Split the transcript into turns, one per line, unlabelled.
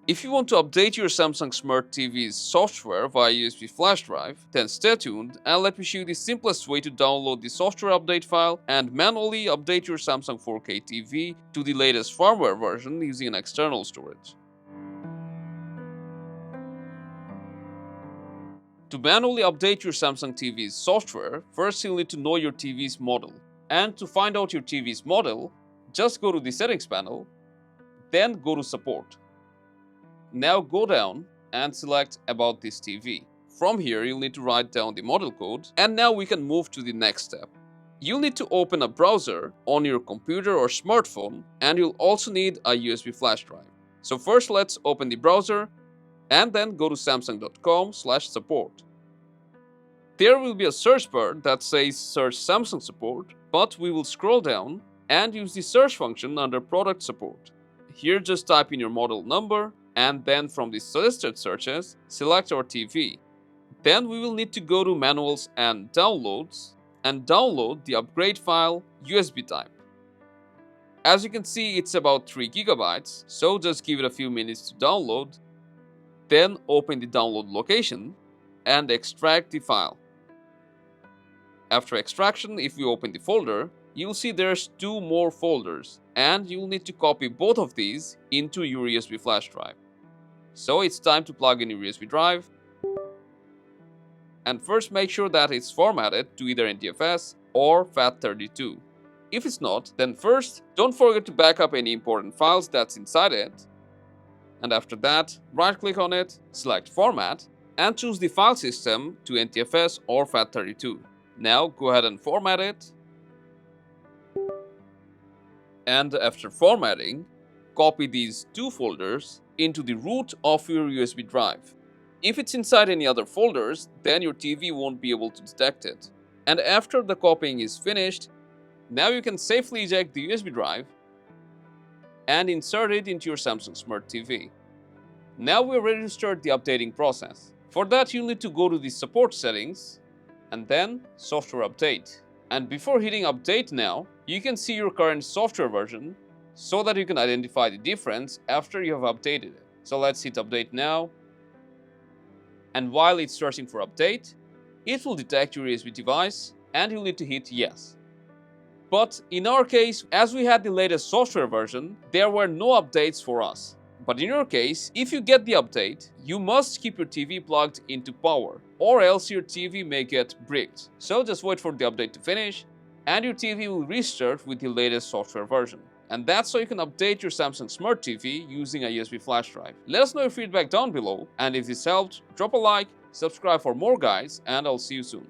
If you want to update your Samsung Smart TV's software via USB flash drive, then stay tuned and let me show you the simplest way to download the software update file and manually update your Samsung 4K TV to the latest firmware version using an external storage. To manually update your Samsung TV's software, first you'll need to know your TV's model. And to find out your TV's model, just go to the settings panel, then go to support. Now go down and select about this TV. From here, you'll need to write down the model code, and now we can move to the next step. You'll need to open a browser on your computer or smartphone, and you'll also need a USB flash drive. So first let's open the browser and then go to samsung.com/support. There will be a search bar that says search Samsung support, but we will scroll down and use the search function under product support. Here just type in your model number, and then from the suggested searches, select our TV. Then we will need to go to manuals and downloads and download the upgrade file USB type. As you can see, it's about 3 GB, so just give it a few minutes to download. Then open the download location and extract the file. After extraction, if you open the folder, you'll see there's 2 more folders, and you'll need to copy both of these into your USB flash drive. So it's time to plug in your USB drive. And first make sure that it's formatted to either NTFS or FAT32. If it's not, then first don't forget to back up any important files that's inside it. And after that, right click on it, select Format, and choose the file system to NTFS or FAT32. Now go ahead and format it. And after formatting, copy these 2 folders into the root of your USB drive. If it's inside any other folders, then your TV won't be able to detect it. And after the copying is finished, now you can safely eject the USB drive and insert it into your Samsung Smart TV. Now we're ready to start the updating process. For that, you'll need to go to the support settings and then software update. And before hitting update now, you can see your current software version so that you can identify the difference after you have updated it. So let's hit update now. And while it's searching for update, it will detect your USB device and you'll need to hit yes. But in our case, as we had the latest software version, there were no updates for us. But in your case, if you get the update, you must keep your TV plugged into power, or else your TV may get bricked. So just wait for the update to finish, and your TV will restart with the latest software version. And that's how you can update your Samsung Smart TV using a USB flash drive. Let us know your feedback down below, and if this helped, drop a like, subscribe for more guides, and I'll see you soon.